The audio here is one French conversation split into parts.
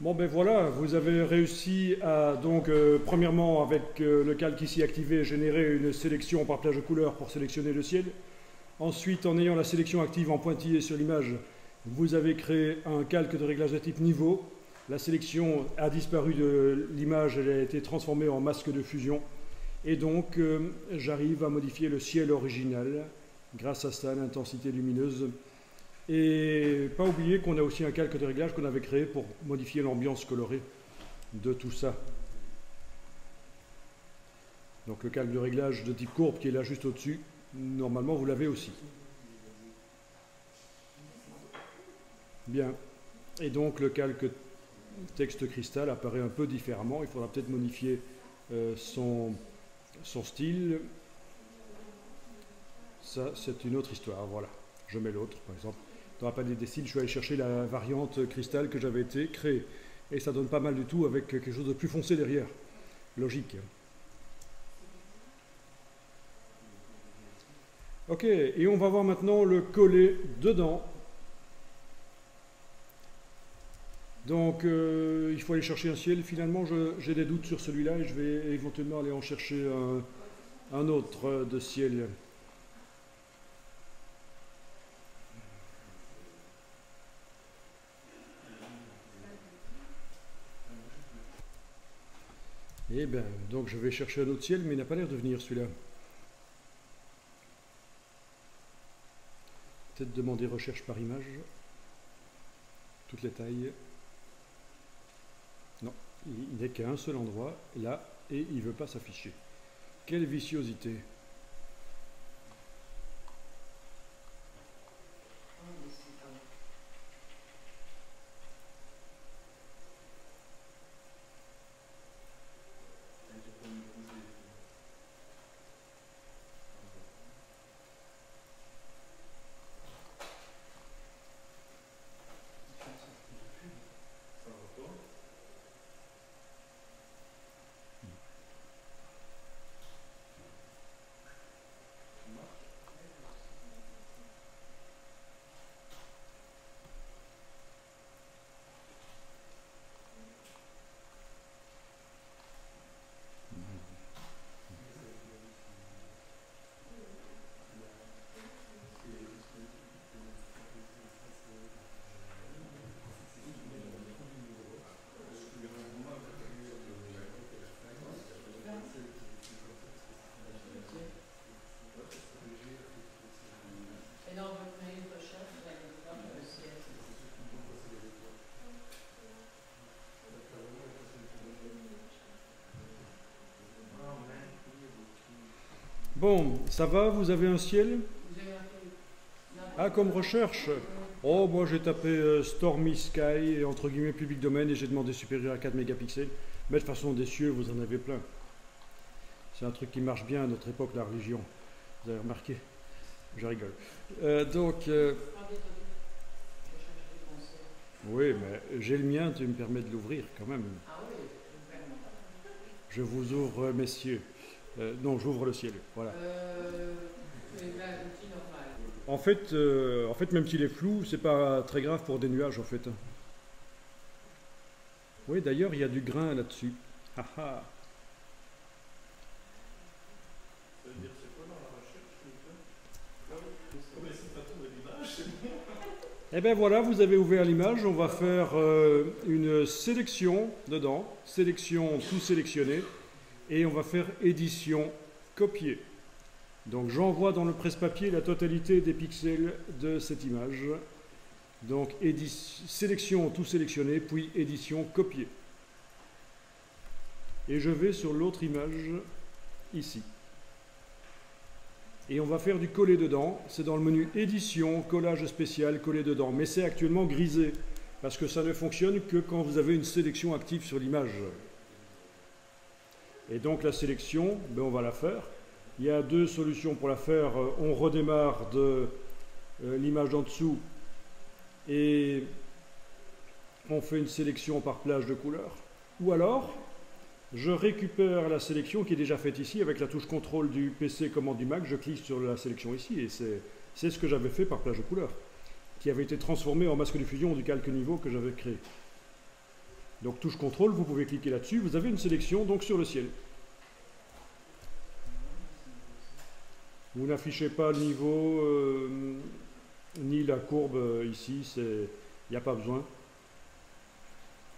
Bon ben voilà, vous avez réussi à donc premièrement avec le calque ici activé générer une sélection par plage de couleurs pour sélectionner le ciel. Ensuite, en ayant la sélection active en pointillé sur l'image, vous avez créé un calque de réglage de type niveau. La sélection a disparu de l'image, elle a été transformée en masque de fusion. Et donc j'arrive à modifier le ciel original grâce à ça, l'intensité lumineuse. Et pas oublier qu'on a aussi un calque de réglage qu'on avait créé pour modifier l'ambiance colorée de tout ça. Donc le calque de réglage de type courbe qui est là juste au-dessus, normalement vous l'avez aussi. Bien. Et donc le calque texte cristal apparaît un peu différemment. Il faudra peut-être modifier son style. Ça, c'est une autre histoire. Voilà. Je mets l'autre, par exemple. Dans la palette des styles, je vais aller chercher la variante cristal que j'avais été créée. Et ça donne pas mal du tout avec quelque chose de plus foncé derrière. Logique. Ok, et on va voir maintenant le collet dedans. Donc, il faut aller chercher un ciel. Finalement, j'ai des doutes sur celui-là et je vais éventuellement aller en chercher un autre de ciel. Eh bien, donc je vais chercher un autre ciel, mais il n'a pas l'air de venir celui-là. Peut-être demander recherche par image. Toutes les tailles. Non, il n'est qu'à un seul endroit, là, et il ne veut pas s'afficher. Quelle viciosité! Bon, ça va, vous avez un ciel? Ah, comme recherche? Oh, moi j'ai tapé Stormy Sky, et entre guillemets public domaine, et j'ai demandé supérieur à 4 mégapixels. Mais de toute façon, des cieux, vous en avez plein. C'est un truc qui marche bien à notre époque, la religion. Vous avez remarqué? Je rigole. Oui, mais j'ai le mien, tu me permets de l'ouvrir quand même. Je vous ouvre, messieurs. Non, j'ouvre le ciel. Voilà. En fait, même s'il est flou, c'est pas très grave pour des nuages, en fait. Oui, d'ailleurs, il y a du grain là-dessus. Ah ah. Eh bien voilà, vous avez ouvert l'image. On va faire une sélection dedans. Sélection, tout sélectionné. Et on va faire édition, copier. Donc j'envoie dans le presse-papier la totalité des pixels de cette image. Donc sélection, tout sélectionné, puis édition, copier. Et je vais sur l'autre image, ici. Et on va faire du coller dedans. C'est dans le menu édition, collage spécial, coller dedans. Mais c'est actuellement grisé, parce que ça ne fonctionne que quand vous avez une sélection active sur l'image. Et donc la sélection, ben on va la faire. Il y a deux solutions pour la faire. On redémarre de l'image d'en dessous et on fait une sélection par plage de couleurs. Ou alors, je récupère la sélection qui est déjà faite ici avec la touche contrôle du PC, commande du Mac. Je clique sur la sélection ici et c'est ce que j'avais fait par plage de couleurs, qui avait été transformé en masque de fusion du calque niveau que j'avais créé. Donc touche contrôle, vous pouvez cliquer là-dessus, vous avez une sélection donc sur le ciel. Vous n'affichez pas le niveau ni la courbe ici, il n'y a pas besoin.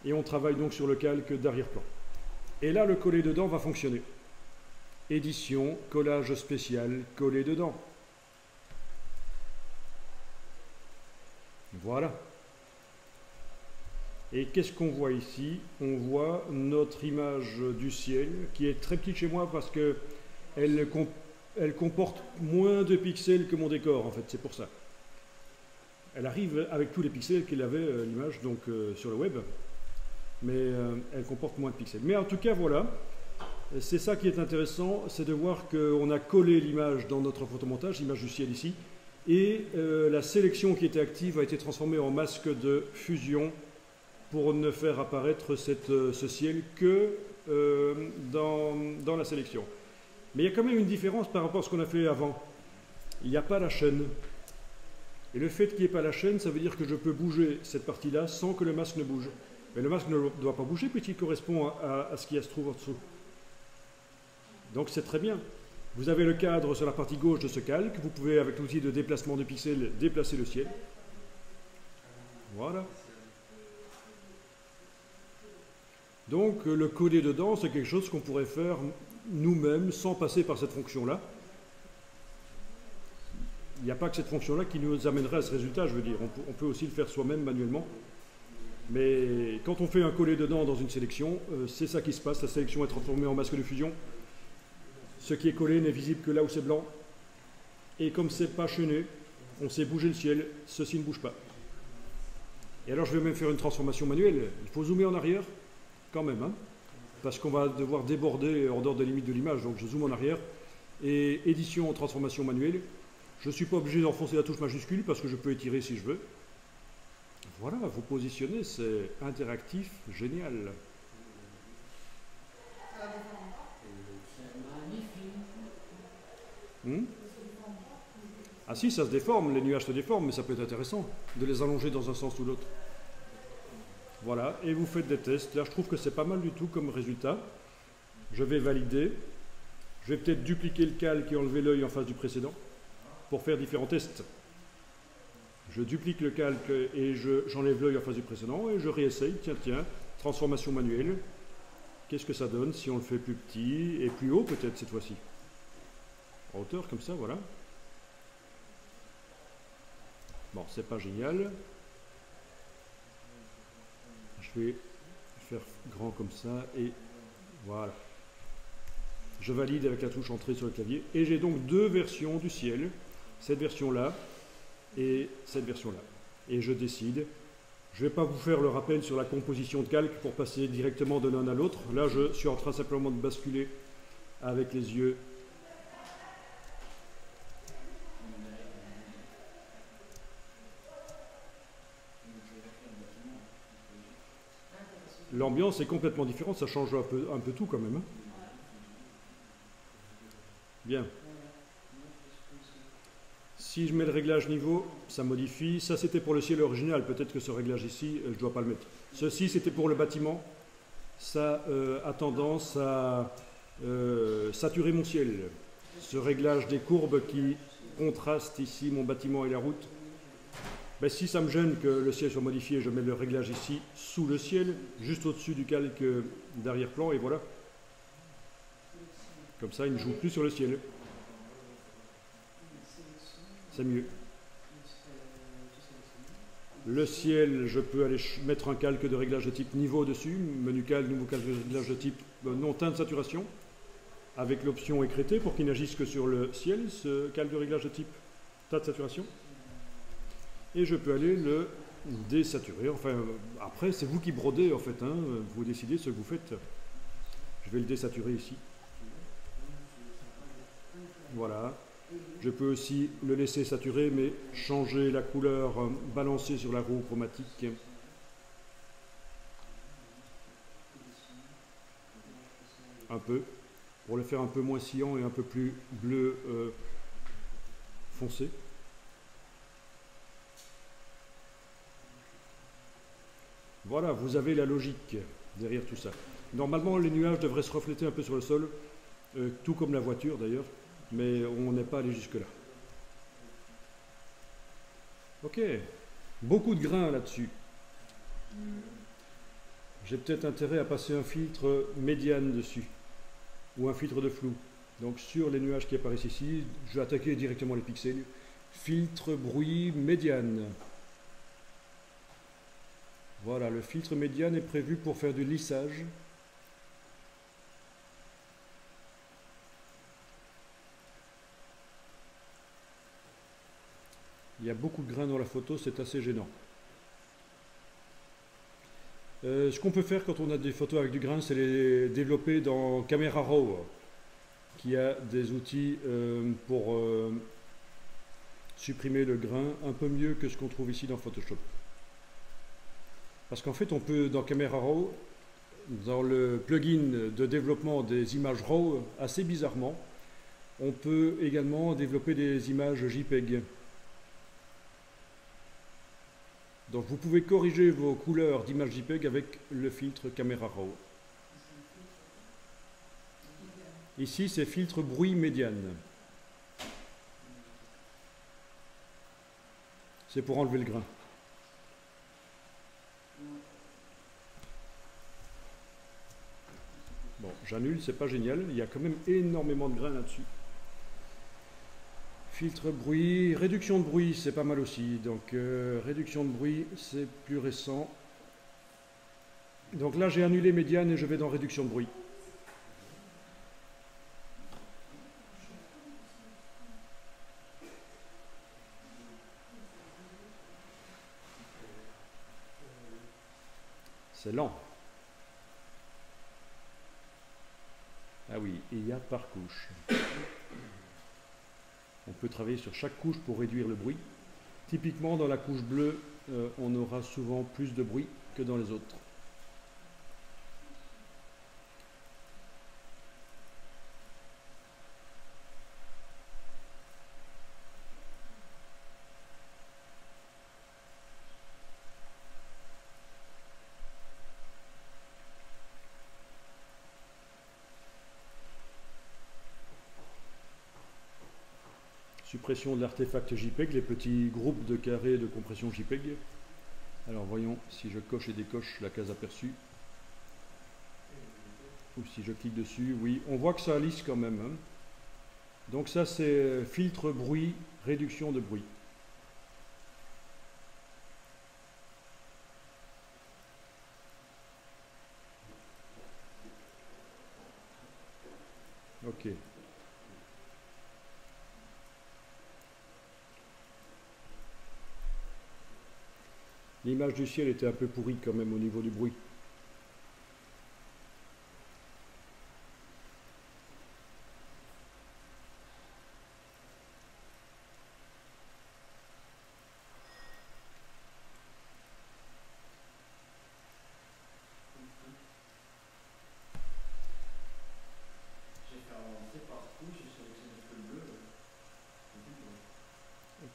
Et on travaille donc sur le calque d'arrière-plan. Et là, le coller dedans va fonctionner. Édition, collage spécial, coller dedans. Voilà. Et qu'est-ce qu'on voit ici? On voit notre image du ciel, qui est très petite chez moi parce que elle comporte moins de pixels que mon décor, en fait, c'est pour ça. Elle arrive avec tous les pixels qu'il avait, l'image, donc sur le web, mais elle comporte moins de pixels. Mais en tout cas, voilà, c'est ça qui est intéressant, c'est de voir qu'on a collé l'image dans notre photomontage, l'image du ciel ici, et la sélection qui était active a été transformée en masque de fusion pour ne faire apparaître ce ciel que dans la sélection. Mais il y a quand même une différence par rapport à ce qu'on a fait avant. Il n'y a pas la chaîne. Et le fait qu'il n'y ait pas la chaîne, ça veut dire que je peux bouger cette partie-là sans que le masque ne bouge. Mais le masque ne doit pas bouger puisqu'il correspond à ce qui se trouve en dessous. Donc c'est très bien. Vous avez le cadre sur la partie gauche de ce calque. Vous pouvez, avec l'outil de déplacement de pixels, déplacer le ciel. Voilà. Donc le coller dedans, c'est quelque chose qu'on pourrait faire nous-mêmes sans passer par cette fonction-là. Il n'y a pas que cette fonction-là qui nous amènerait à ce résultat, je veux dire. On peut aussi le faire soi-même manuellement. Mais quand on fait un coller dedans dans une sélection, c'est ça qui se passe. La sélection est transformée en masque de fusion. Ce qui est collé n'est visible que là où c'est blanc. Et comme c'est pas chaîné, on sait bouger le ciel, ceci ne bouge pas. Et alors je vais même faire une transformation manuelle. Il faut zoomer en arrière, quand même, hein, parce qu'on va devoir déborder en dehors des limites de l'image. Donc je zoome en arrière. Et édition, transformation manuelle. Je ne suis pas obligé d'enfoncer la touche majuscule parce que je peux étirer si je veux. Voilà, vous positionnez, c'est interactif, génial. Ah si, ça se déforme, les nuages se déforment, mais ça peut être intéressant de les allonger dans un sens ou l'autre. Voilà, et vous faites des tests. Là, je trouve que c'est pas mal du tout comme résultat. Je vais valider. Je vais peut-être dupliquer le calque et enlever l'œil en face du précédent pour faire différents tests. Je duplique le calque et j'enlève l'œil en face du précédent et je réessaye. Tiens, transformation manuelle. Qu'est-ce que ça donne si on le fait plus petit et plus haut peut-être cette fois-ci? En hauteur comme ça, voilà. Bon, c'est pas génial. Je vais faire grand comme ça et voilà. Je valide avec la touche entrée sur le clavier et j'ai donc deux versions du ciel. Cette version-là et cette version-là. Et je décide. Je ne vais pas vous faire le rappel sur la composition de calque pour passer directement de l'un à l'autre. Là, je suis en train simplement de basculer avec les yeux. L'ambiance est complètement différente, ça change un peu tout quand même. Hein. Bien. Si je mets le réglage niveau, ça modifie. Ça, c'était pour le ciel original. Peut-être que ce réglage ici, je ne dois pas le mettre. Ceci, c'était pour le bâtiment. Ça a tendance à saturer mon ciel. Ce réglage des courbes qui contraste ici mon bâtiment et la route. Ben, si ça me gêne que le ciel soit modifié, je mets le réglage ici sous le ciel, juste au-dessus du calque d'arrière-plan, et voilà. Comme ça, il ne joue plus sur le ciel. C'est mieux. Le ciel, je peux aller mettre un calque de réglage de type niveau dessus, menu calque, nouveau calque de réglage de type non teinte de saturation, avec l'option écrêtée pour qu'il n'agisse que sur le ciel, ce calque de réglage de type teinte de saturation. Et je peux aller le désaturer. Enfin, après, c'est vous qui brodez en fait, hein, vous décidez ce que vous faites. Je vais le désaturer ici. Voilà. Je peux aussi le laisser saturer, mais changer la couleur balancée sur la roue chromatique. Un peu, pour le faire un peu moins sciant et un peu plus bleu foncé. Voilà, vous avez la logique. derrière tout ça. Normalement, les nuages devraient se refléter un peu sur le sol, tout comme la voiture d'ailleurs, mais on n'est pas allé jusque-là. Ok, beaucoup de grains là-dessus. J'ai peut-être intérêt à passer un filtre médiane dessus, ou un filtre de flou. Donc sur les nuages qui apparaissent ici, je vais attaquer directement les pixels. Filtre bruit médiane. Voilà, le filtre médiane est prévu pour faire du lissage. Il y a beaucoup de grains dans la photo, c'est assez gênant. Ce qu'on peut faire quand on a des photos avec du grain, c'est les développer dans Camera Raw, qui a des outils pour supprimer le grain un peu mieux que ce qu'on trouve ici dans Photoshop. Parce qu'en fait, on peut, dans Camera Raw, dans le plugin de développement des images RAW, assez bizarrement, on peut également développer des images JPEG. Donc vous pouvez corriger vos couleurs d'images JPEG avec le filtre Camera Raw. Ici, c'est filtre bruit médiane. C'est pour enlever le grain. Bon, j'annule, c'est pas génial. Il y a quand même énormément de grains là-dessus. Filtre bruit, réduction de bruit, c'est pas mal aussi. Donc, réduction de bruit, c'est plus récent. Donc là, j'ai annulé médiane et je vais dans réduction de bruit. C'est lent. Ah oui, il y a par couche. On peut travailler sur chaque couche pour réduire le bruit. Typiquement, dans la couche bleue, on aura souvent plus de bruit que dans les autres. Suppression de l'artefact JPEG, les petits groupes de carrés de compression JPEG. Alors voyons si je coche et décoche la case aperçue. Ou si je clique dessus, oui, on voit que ça lisse quand même. Hein. Donc ça c'est filtre bruit, réduction de bruit. Ok. L'image du ciel était un peu pourrie quand même au niveau du bruit.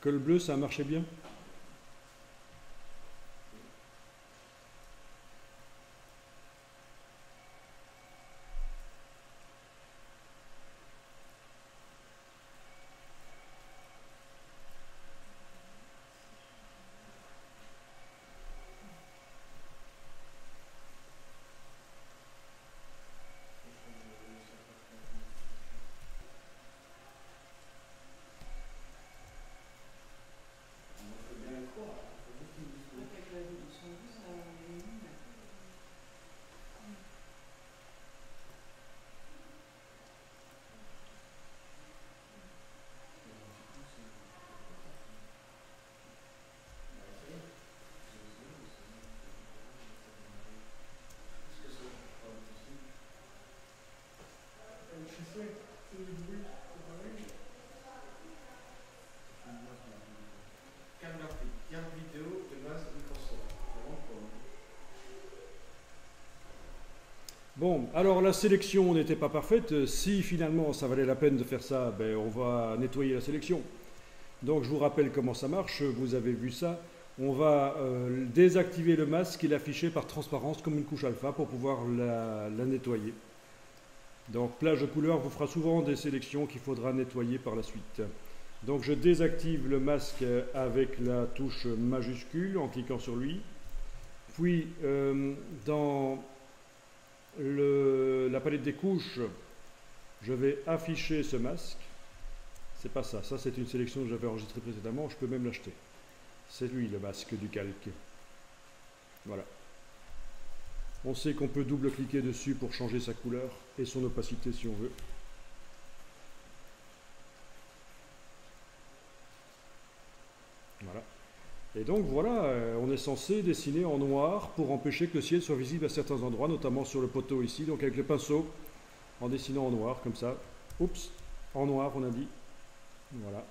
Col bleu, ça a marché bien? Bon, alors la sélection n'était pas parfaite. Si finalement ça valait la peine de faire ça, ben, on va nettoyer la sélection. Donc je vous rappelle comment ça marche, vous avez vu ça. on va désactiver le masque et l'afficher par transparence comme une couche alpha pour pouvoir la nettoyer. Donc plage de couleur vous fera souvent des sélections qu'il faudra nettoyer par la suite. Donc je désactive le masque avec la touche majuscule en cliquant sur lui. Puis dans la palette des couches, je vais afficher ce masque. C'est pas ça, ça c'est une sélection que j'avais enregistrée précédemment, je peux même l'acheter. C'est lui le masque du calque. Voilà. On sait qu'on peut double-cliquer dessus pour changer sa couleur et son opacité si on veut. Voilà. Et donc voilà, on est censé dessiner en noir pour empêcher que le ciel soit visible à certains endroits, notamment sur le poteau ici. Donc avec le pinceau, en dessinant en noir comme ça. Oups, en noir on a dit. Voilà.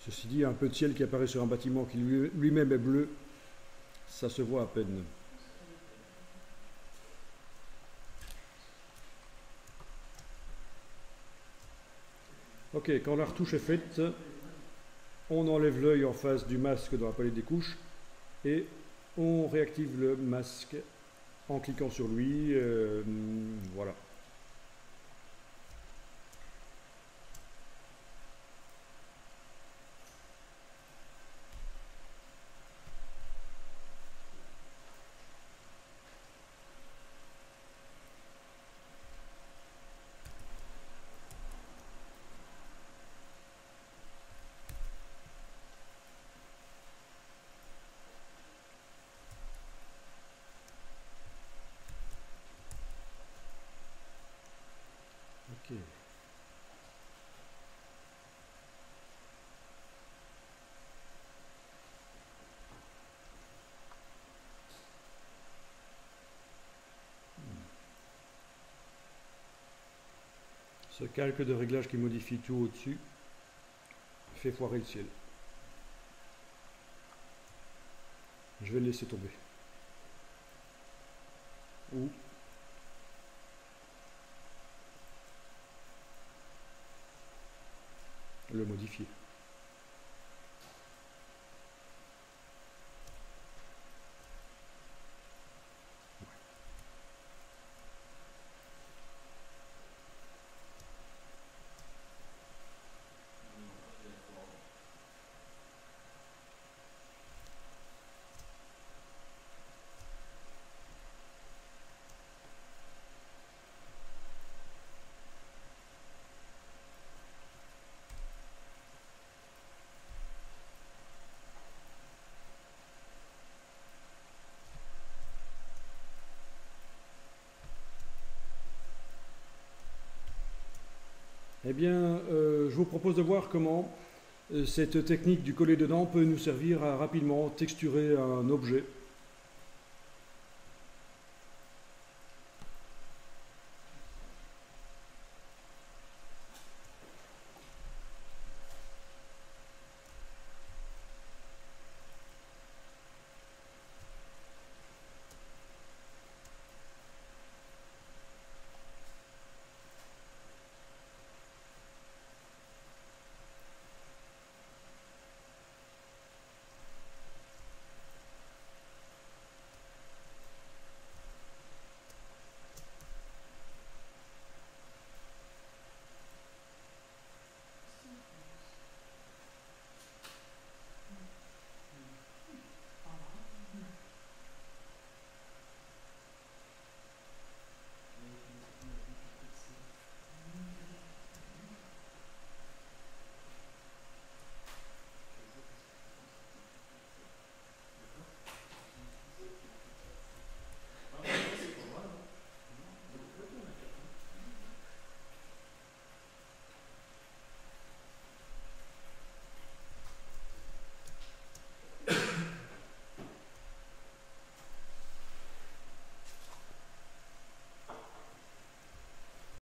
Ceci dit, un peu de ciel qui apparaît sur un bâtiment qui lui-même est bleu, ça se voit à peine. Ok, quand la retouche est faite, on enlève l'œil en face du masque dans la palette des couches et on réactive le masque en cliquant sur lui. Voilà. Ok. Ce calque de réglage qui modifie tout au-dessus fait foirer le ciel. Je vais le laisser tomber. Ou le modifier. Eh bien, je vous propose de voir comment cette technique du coller dedans peut nous servir à rapidement texturer un objet